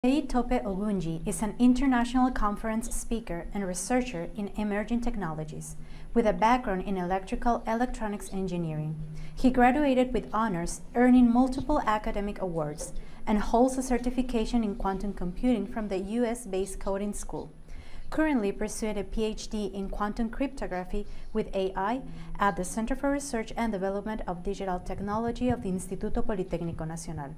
Tope Ogunji is an international conference speaker and researcher in emerging technologies, with a background in electrical electronics engineering. He graduated with honors, earning multiple academic awards, and holds a certification in quantum computing from the US-based Coding School. Currently pursuing a PhD in quantum cryptography with AI at the Center for Research and Development of Digital Technology of the Instituto Politécnico Nacional.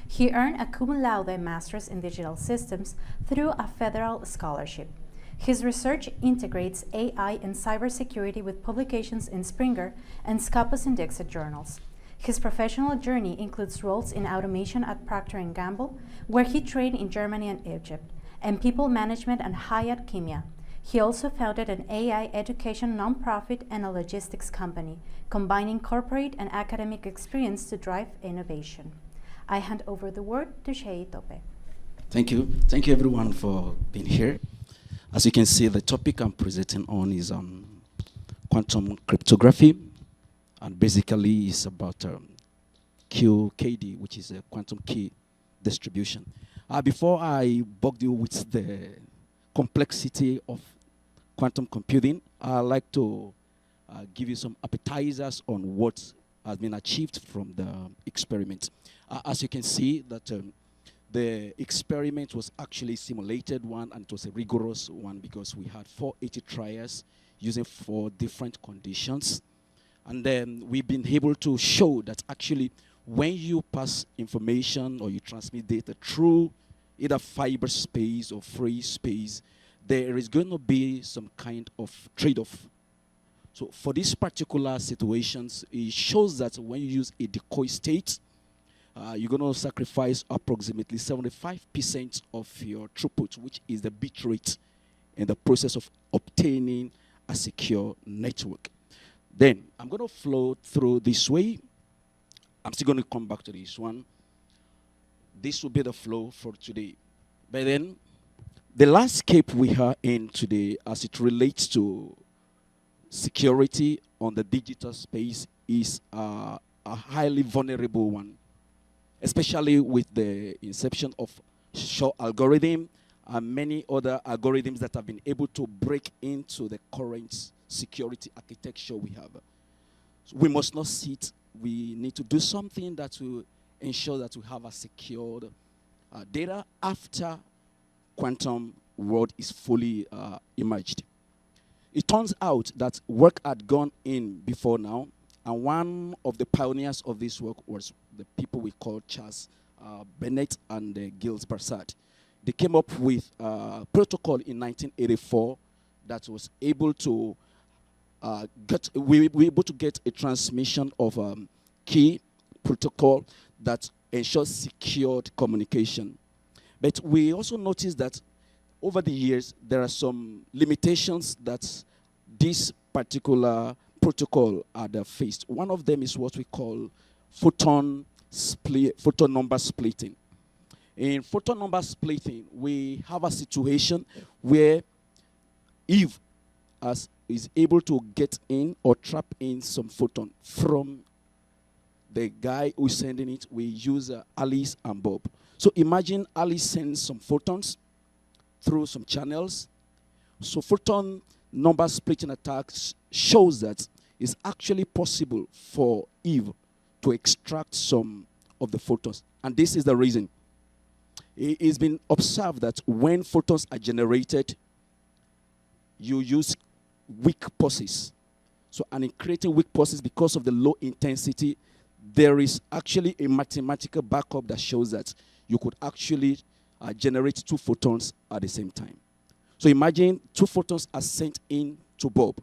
He earned a cum laude master's in digital systems through a federal scholarship. His research integrates AI and cybersecurity with publications in Springer and Scopus Indexed journals. His professional journey includes roles in automation at Procter & Gamble, where he trained in Germany and Egypt, and people management at Hayat Kimia. He also founded an AI education nonprofit and a logistics company, combining corporate and academic experience to drive innovation. I hand over the word to Citedi-IPN. Thank you. Thank you everyone for being here. As you can see, the topic I'm presenting on is quantum cryptography, and basically it's about QKD, which is a quantum key distribution. Before I bug you with the complexity of quantum computing, I'd like to give you some appetizers on what has been achieved from the experiment. As you can see, that the experiment was actually a simulated one, and it was a rigorous one because we had 480 trials using 4 different conditions. And then we've been able to show that actually when you pass information or you transmit data through either fiber space or free space, there is going to be some kind of trade-off. So for these particular situations, it shows that when you use a decoy state, you're going to sacrifice approximately 75% of your throughput, which is the bit rate in the process of obtaining a secure network. Then I'm going to flow through this way. I'm still going to come back to this one. This will be the flow for today. But then the landscape we are in today as it relates to security on the digital space is a highly vulnerable one, especially with the inception of Shaw algorithm and many other algorithms that have been able to break into the current security architecture we have. So we must not sit. We need to do something that will ensure that we have a secured data after quantum world is fully emerged. It turns out that work had gone in before now, and one of the pioneers of this work was the people we call Charles Bennett and Gilles Barsad. They came up with a protocol in 1984 that was able to we were able to get a transmission of key protocol that ensures secured communication. But we also noticed that over the years, there are some limitations that this particular protocol had faced. One of them is what we call photon number splitting. In photon number splitting, we have a situation where Eve is able to get in or trap in some photon from the guy who's sending it. We use Alice and Bob. So imagine Alice sends some photons through some channels. So photon number splitting attacks shows that it's actually possible for Eve to extract some of the photons. And this is the reason. It's been observed that when photons are generated, you use weak pulses. So, and in creating weak pulses, because of the low intensity, there is actually a mathematical backup that shows that you could actually generate 2 photons at the same time. So imagine 2 photons are sent in to Bob,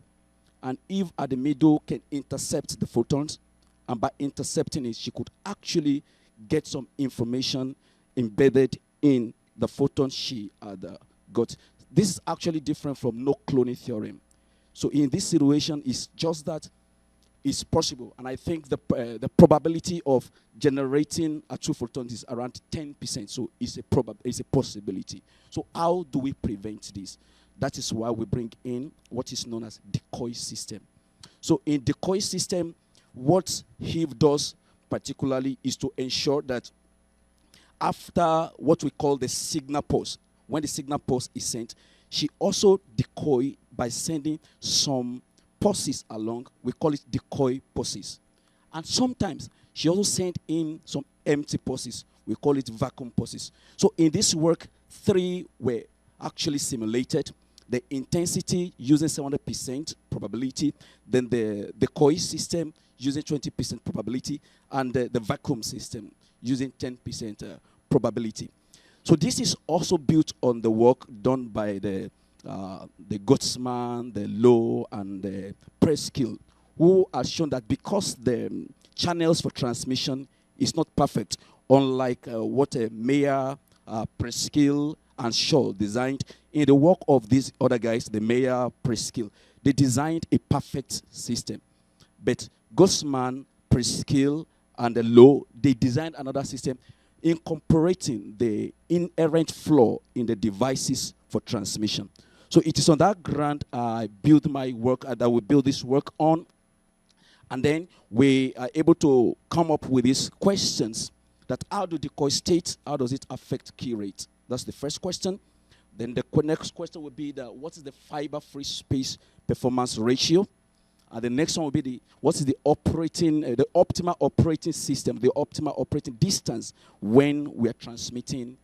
and Eve at the middle can intercept the photons, and by intercepting it, she could actually get some information embedded in the photons she had got. This is actually different from no cloning theorem. So in this situation, it's just that it's possible, and I think the probability of generating 2 photons is around 10%. So it's a possibility. So how do we prevent this? That is why we bring in what is known as decoy system. So in decoy system, what Eve does particularly is to ensure that after what we call the signal pulse. When the signal pulse is sent, she also decoy by sending some pulses along. We call it decoy pulses. And sometimes she also sent in some empty pulses. We call it vacuum pulses. So in this work, 3 were actually simulated. The intensity using 70% probability, then the decoy system using 20% probability, and the vacuum system using 10% probability. So this is also built on the work done by the Gottsman, the Low, and the Preskill, who has shown that because the channels for transmission is not perfect, unlike what Mayer, Preskill, and Shaw designed, in the work of these other guys, the Mayer, Preskill, they designed a perfect system. But Gottsman, Preskill, and the Low, they designed another system incorporating the inherent flaw in the devices for transmission. So it is on that ground I built my work, that we build this work on. And then we are able to come up with these questions that how do decoy state, how does it affect key rate? That's the first question. Then the next question would be what is the fiber free space performance ratio? And the next one will be what is the optimal operating system, the optimal operating distance when we are transmitting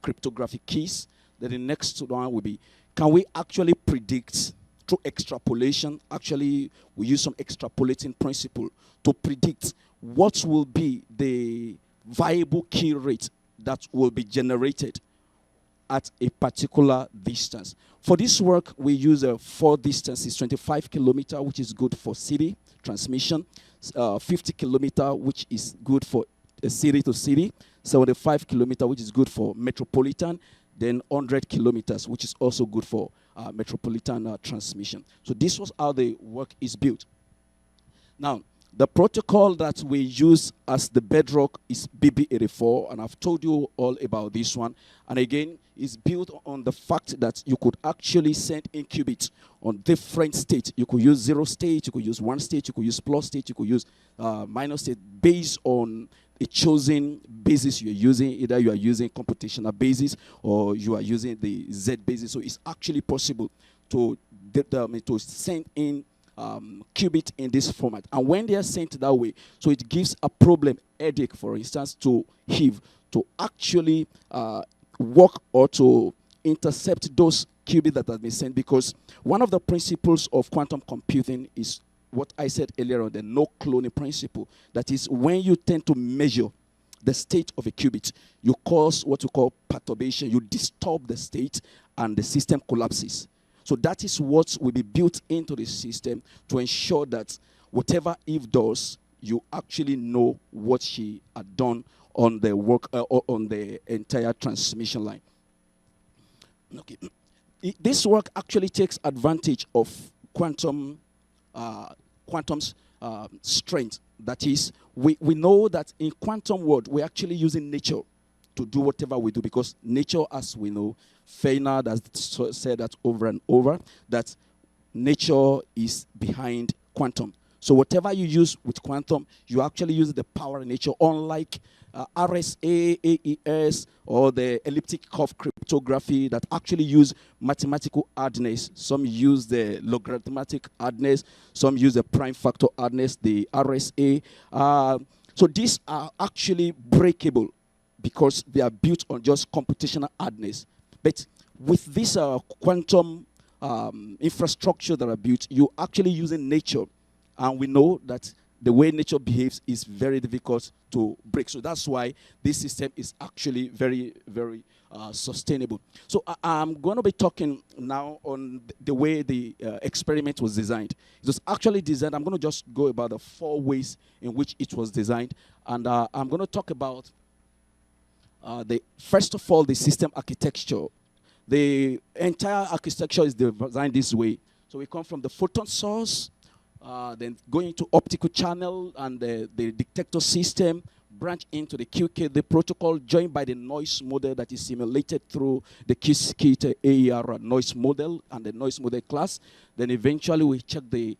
cryptographic keys. Then the next one will be, can we actually predict through extrapolation? Actually, we use some extrapolating principle to predict what will be the viable key rate that will be generated at a particular distance. For this work, we use 4 distances: 25 kilometer, which is good for city transmission, 50 kilometer, which is good for city to city, 75 kilometer, which is good for metropolitan, then 100 kilometers, which is also good for metropolitan transmission. So this was how the work is built. Now, the protocol that we use as the bedrock is BB84, and I've told you all about this one. And again, it's built on the fact that you could actually send in qubits on different states. You could use 0 state, you could use 1 state, you could use plus state, you could use minus state, based on a chosen basis you're using. Either you are using computational basis or you are using the Z basis. So it's actually possible to send in qubit in this format. And when they are sent that way, so it gives a problem headache, for instance, to Eve to actually work or to intercept those qubits that have been sent, because one of the principles of quantum computing is what I said earlier on, the no cloning principle. That is, when you tend to measure the state of a qubit, you cause what you call perturbation. You disturb the state and the system collapses. So that is what will be built into the system to ensure that whatever Eve does, you actually know what she had done on the work or on the entire transmission line. Okay. This work actually takes advantage of quantum's strength. That is, we know that in quantum world, we're actually using nature to do whatever we do, because nature, as we know, Feyenoord has said that over and over, that nature is behind quantum. So whatever you use with quantum, you actually use the power of nature, unlike RSA, AES, or the elliptic curve cryptography that actually use mathematical hardness. Some use the logarithmic hardness, some use the prime factor hardness, the RSA. So these are actually breakable because they are built on just computational hardness. But with this quantum infrastructure that are built, you're actually using nature. And we know that the way nature behaves is very difficult to break. So that's why this system is actually very, very sustainable. So I'm going to be talking now on the way the experiment was designed. It was actually designed, I'm going to just go about the 4 ways in which it was designed. And I'm going to talk about, first of all, the system architecture. The entire architecture is designed this way. So we come from the photon source, then going to optical channel and the detector system, branch into the QKD protocol joined by the noise model that is simulated through the Qiskit AER noise model and the noise model class. Then eventually we check the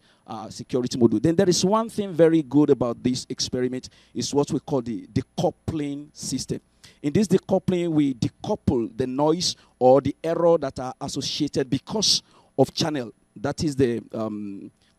security module. Then there is one thing very good about this experiment is what we call the decoupling system. In this decoupling, we decouple the noise or the error that are associated because of channel. That is the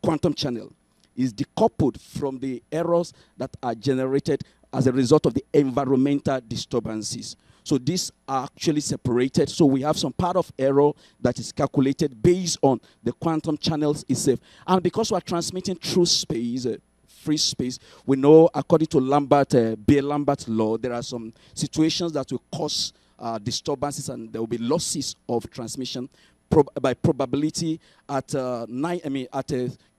quantum channel. Is decoupled from the errors that are generated as a result of the environmental disturbances. So these are actually separated. So we have some part of error that is calculated based on the quantum channels itself. And because we're transmitting through space, free space, we know according to Beer-Lambert law, there are some situations that will cause disturbances and there will be losses of transmission by probability at a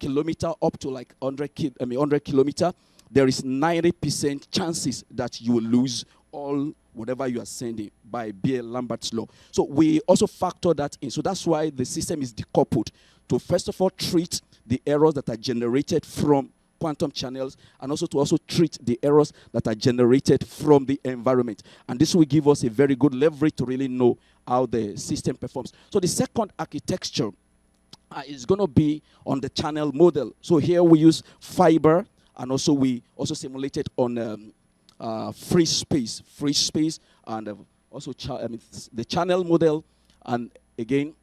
kilometer up to like 100 kilometer, there is 90% chances that you will lose all whatever you are sending by Beer-Lambert's law. So we also factor that in. So that's why the system is decoupled to first of all treat the errors that are generated from quantum channels and also to treat the errors that are generated from the environment. And this will give us a very good leverage to really know how the system performs. So the second architecture is going to be on the channel model. So here we use fiber and also we also simulated on free space, and also the channel model and again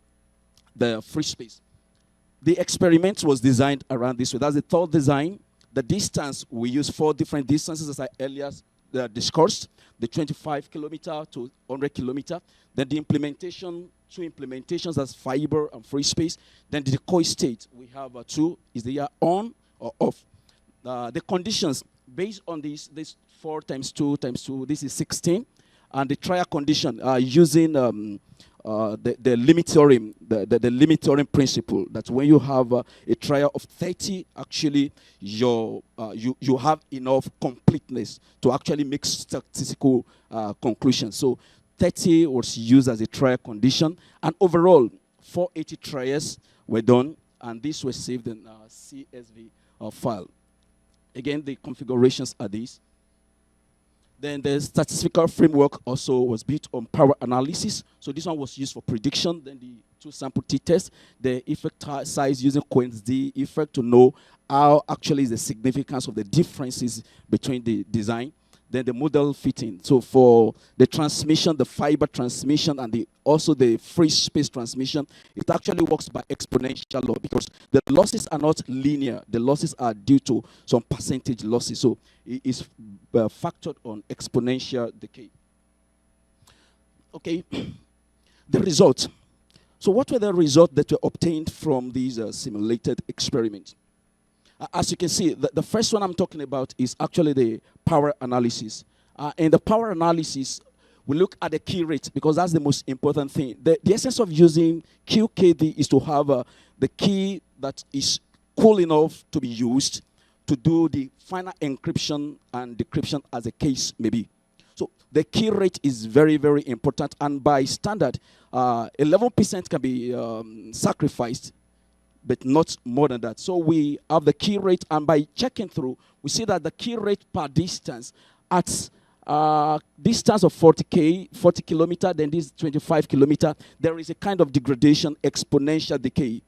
the free space. The experiment was designed around this way. That's the third design. The distance, we use 4 different distances as I earlier discussed, the 25 kilometer to 100 kilometer. Then the implementation, 2 implementations as fiber and free space. Then the decoy state, we have 2, is the on or off. The conditions, based on this 4 times 2 times 2, this is 16. And the trial condition using the limit theorem, the limit theorem principle, that when you have a trial of 30, actually you have enough completeness to actually make statistical conclusions. So 30 was used as a trial condition, and overall 480 trials were done, and this was saved in a CSV file. Again, the configurations are these. Then the statistical framework also was built on power analysis. So this one was used for prediction. Then the 2 sample t-test, the effect size using Cohen's-d effect to know how actually is the significance of the differences between the design. Then the model fitting. So for the transmission, the fiber transmission, and also the free space transmission, it actually works by exponential law because the losses are not linear. The losses are due to some percentage losses. So it is factored on exponential decay. Okay, the results. So what were the results that were obtained from these simulated experiments? As you can see, the first one I'm talking about is actually the power analysis. In the power analysis, we look at the key rate because that's the most important thing. The essence of using QKD is to have the key that is cool enough to be used to do the final encryption and decryption as the case may be. So the key rate is very, very important. And by standard, 11% can be sacrificed, but not more than that. So we have the key rate, and by checking through, we see that the key rate per distance at distance of 40 kilometer, then this 25 kilometer, there is a kind of degradation, exponential decay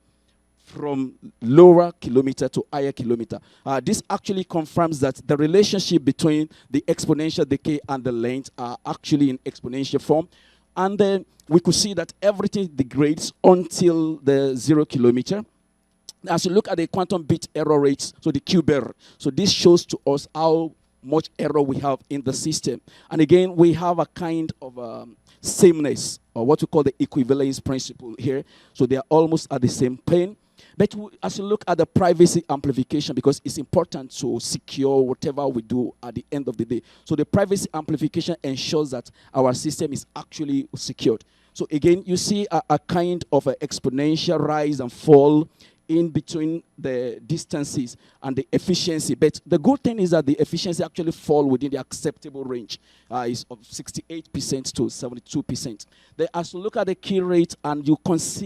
from lower kilometer to higher kilometer. This actually confirms that the relationship between the exponential decay and the length are actually in exponential form. And then we could see that everything degrades until the 0 kilometer. As you look at the quantum bit error rates, so the cube error, so this shows to us how much error we have in the system. And again, we have a kind of sameness, or what we call the equivalence principle here. So they are almost at the same plane. But as you look at the privacy amplification, because it's important to secure whatever we do at the end of the day. So the privacy amplification ensures that our system is actually secured. So again, you see a kind of an exponential rise and fall in between the distances and the efficiency. But the good thing is that the efficiency actually fall within the acceptable range. Is of 68% to 72%. Then as you look at the key rate and you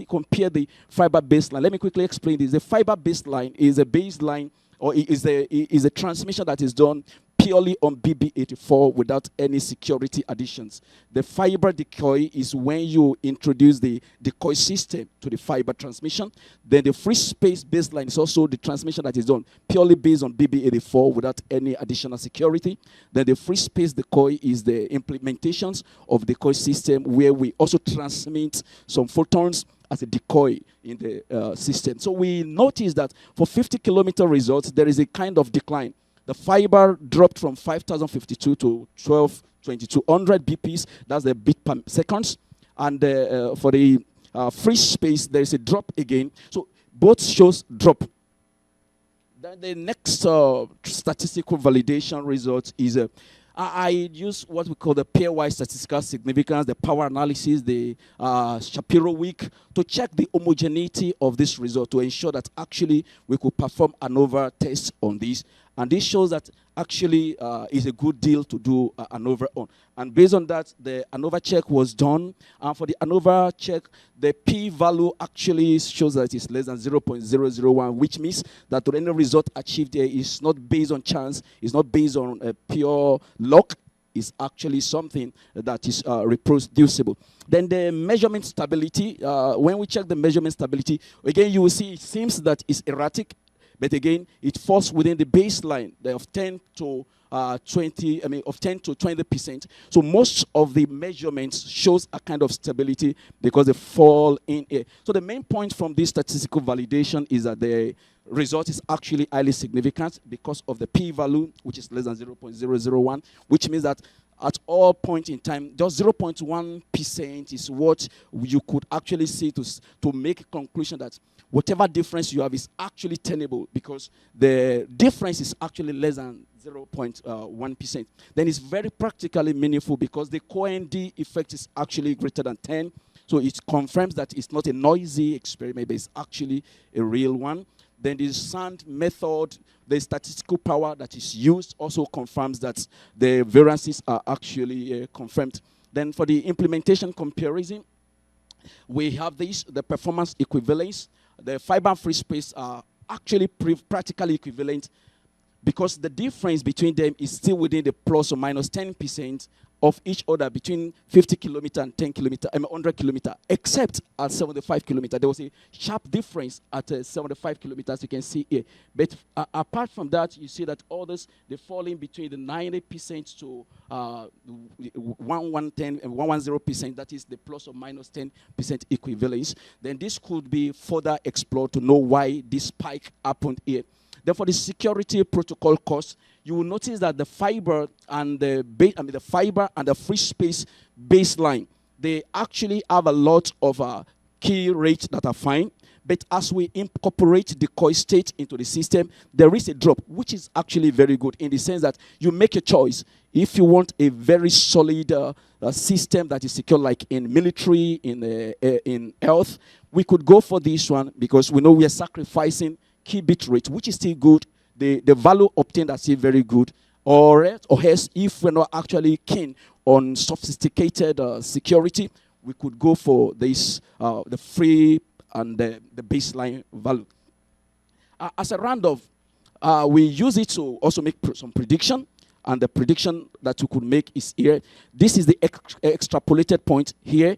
compare the fiber baseline, let me quickly explain this. The fiber baseline is a baseline, or is a transmission that is done purely on BB84 without any security additions. The fiber decoy is when you introduce the decoy system to the fiber transmission. Then the free space baseline is also the transmission that is done purely based on BB84 without any additional security. Then the free space decoy is the implementations of the decoy system where we also transmit some photons as a decoy in the system. So we notice that for 50-kilometer results, there is a kind of decline. The fiber dropped from 5,052 to 12,200 BPs. That's the bit per seconds. And for the free space, there is a drop again. So both shows drop. Then the next statistical validation result is I use what we call the pairwise statistical significance, the power analysis, the Shapiro-Wilk, to check the homogeneity of this result to ensure that actually we could perform ANOVA test on this. And this shows that actually is a good deal to do ANOVA on. And based on that, the ANOVA check was done. And for the ANOVA check, the p-value actually shows that it's less than 0.001, which means that any result achieved here is not based on chance, it's not based on pure luck, is actually something that is reproducible. Then the measurement stability, when we check the measurement stability, again, you will see it seems that it's erratic. But again, it falls within the baseline of 10 to 20%. So most of the measurements shows a kind of stability because they fall in here. So the main point from this statistical validation is that the result is actually highly significant because of the p-value, which is less than 0.001, which means that at all point in time, just 0.1% is what you could actually see to make a conclusion that whatever difference you have is actually tenable because the difference is actually less than 0.1%. Then it's very practically meaningful because the Cohen-D effect is actually greater than 10. So it confirms that it's not a noisy experiment, but it's actually a real one. Then the SAND method, the statistical power that is used also confirms that the variances are actually confirmed. Then for the implementation comparison, we have the performance equivalence. The fiber and free space are actually practically equivalent because the difference between them is still within the plus or minus 10% of each other between 50 kilometer and 100 kilometer, except at 75 kilometer. There was a sharp difference at 75 kilometers, you can see here. But apart from that, you see that others, they fall in between the 90% to 110 and 110%. That is the plus or minus 10% equivalence. Then this could be further explored to know why this spike happened here. Then for the security protocol cost, you will notice that the fiber and the fiber and the free space baseline, they actually have a lot of key rates that are fine. But as we incorporate decoy state into the system, there is a drop, which is actually very good in the sense that you make a choice. If you want a very solid system that is secure, like in military, in health, we could go for this one because we know we are sacrificing key bit rate, which is still good. The value obtained are still very good. Or else, if we're not actually keen on sophisticated security, we could go for this, the free and the baseline value. As a round-off, we use it to also make some prediction, and the prediction that we could make is here. This is the extrapolated point here.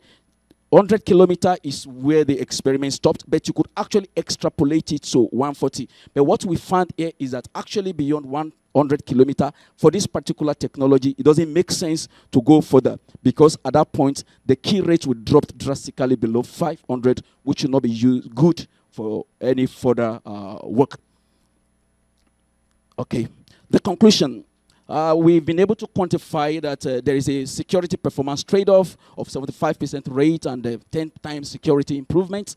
100 kilometer is where the experiment stopped, but you could actually extrapolate it to 140. But what we found here is that actually beyond 100 kilometer, for this particular technology, it doesn't make sense to go further because at that point, the key rate would drop drastically below 500, which will not be good for any further work. Okay, the conclusion. We've been able to quantify that there is a security performance trade-off of 75% rate and 10 times security improvement.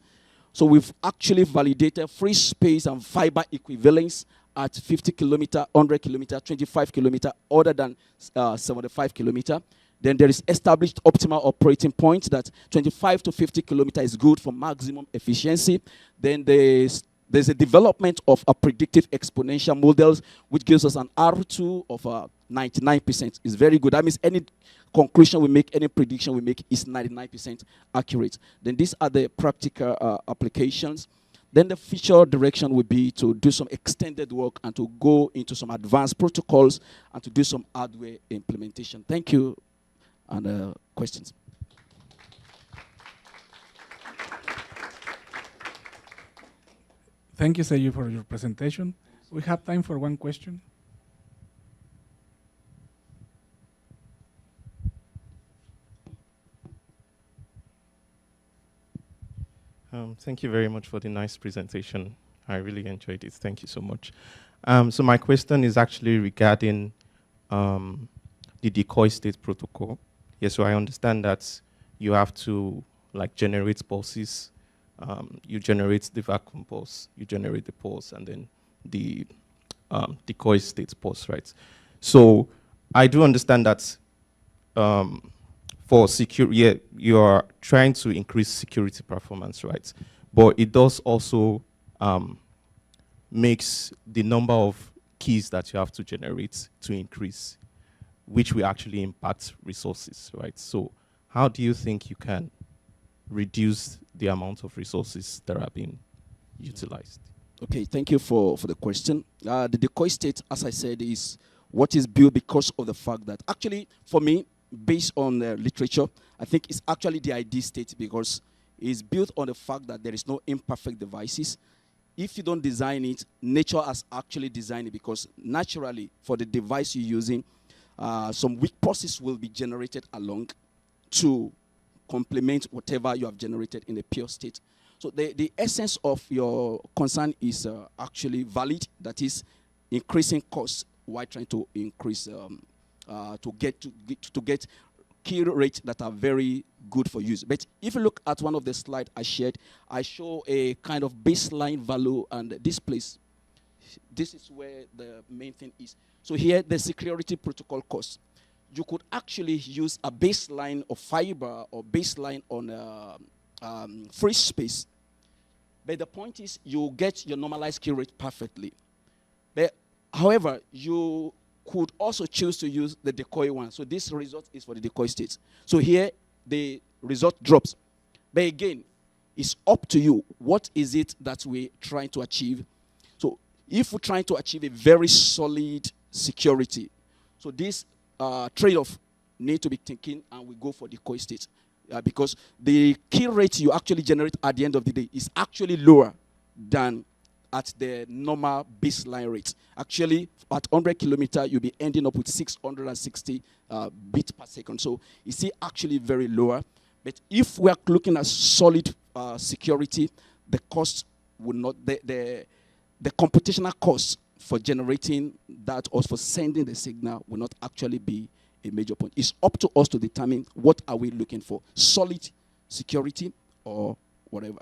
So we've actually validated free space and fiber equivalence at 50 kilometer, 100 kilometer, 25 kilometer, other than 75 kilometer. Then there is established optimal operating point that 25 to 50 kilometer is good for maximum efficiency. Then there's a development of a predictive exponential models, which gives us an R2 of 99%. It's very good. That means any conclusion we make, any prediction we make is 99% accurate. Then these are the practical applications. Then the future direction would be to do some extended work and to go into some advanced protocols and to do some hardware implementation. Thank you. And questions? Thank you, Seiju, for your presentation. We have time for one question. Thank you very much for the nice presentation. I really enjoyed it. Thank you so much. So my question is actually regarding the decoy state protocol. Yeah, so I understand that you have to generate pulses. You generate the vacuum pulse, you generate the pulse, and then the decoy state pulse, right? So I do understand that for security, you are trying to increase security performance, right? But it does also makes the number of keys that you have to generate to increase, which will actually impact resources, right? So how do you think you can reduce the amount of resources that are being utilized? Okay, thank you for the question. The decoy state, as I said, is what is built because of the fact that actually, for me, based on literature, I think it's actually the ideal state because it's built on the fact that there is no imperfect devices. If you don't design it, nature has actually designed it because naturally, for the device you're using, some weak pulses will be generated along to complement whatever you have generated in a pure state. So the essence of your concern is actually valid. That is increasing costs while trying to increase to get key rates that are very good for use. But if you look at one of the slides I shared, I show a kind of baseline value, and this place, this is where the main thing is. So here, the security protocol cost. You could actually use a baseline of fiber or baseline on free space. But the point is, you get your normalized key rate perfectly. But, however, you could also choose to use the decoy one. So this result is for the decoy states. So here, the result drops. But again, it's up to you. What is it that we're trying to achieve? So if we're trying to achieve a very solid security, so this trade-off need to be thinking, and we go for decoy states. Because the key rate you actually generate at the end of the day is actually lower than at the normal baseline rate. Actually, at 100 kilometers, you'll be ending up with 660 bits per second. So you see actually very lower. But if we are looking at solid security, the cost will not, the computational cost for generating that or for sending the signal will not actually be a major point. It's up to us to determine what are we looking for, solid security or whatever.